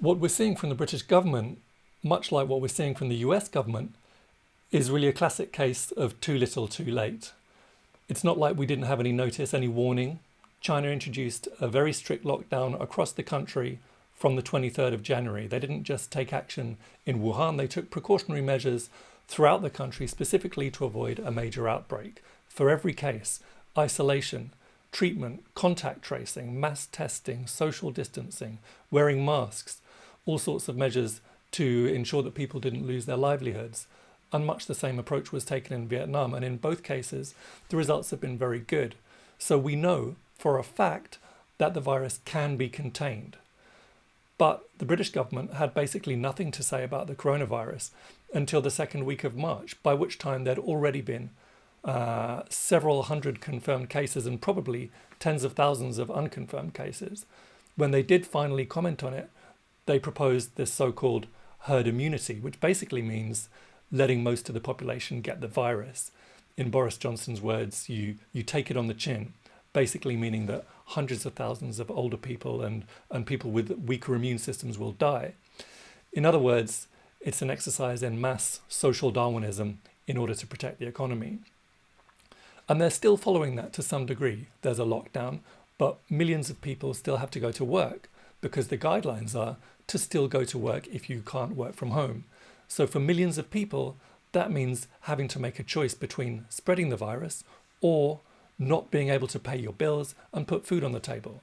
What we're seeing from the British government, much like what we're seeing from the US government, is really a classic case of too little too late. It's not like we didn't have any notice, any warning. China introduced a very strict lockdown across the country from the 23rd of January. They didn't just take action in Wuhan, they took precautionary measures throughout the country specifically to avoid a major outbreak. For every case, isolation, treatment, contact tracing, mass testing, social distancing, wearing masks, all sorts of measures to ensure that people didn't lose their livelihoods. And much the same approach was taken in Vietnam, and in both cases, the results have been very good. So we know for a fact that the virus can be contained. But the British government had basically nothing to say about the coronavirus until the second week of March, by which time there'd already been several hundred confirmed cases and probably tens of thousands of unconfirmed cases. When they did finally comment on it, they proposed this so-called herd immunity, which basically means letting most of the population get the virus. In Boris Johnson's words, you take it on the chin, basically meaning that hundreds of thousands of older people and people with weaker immune systems will die. In other words, it's an exercise in mass social Darwinism in order to protect the economy. And they're still following that to some degree. There's a lockdown, but millions of people still have to go to work because the guidelines are to still go to work if you can't work from home. So for millions of people, that means having to make a choice between spreading the virus or not being able to pay your bills and put food on the table.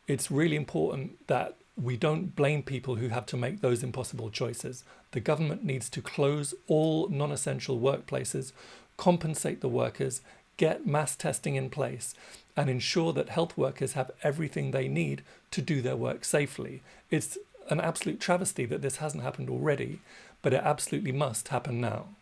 It's really important that we don't blame people who have to make those impossible choices. The government needs to close all non-essential workplaces, compensate the workers, get mass testing in place, and ensure that health workers have everything they need to do their work safely. It's an absolute travesty that this hasn't happened already, but it absolutely must happen now.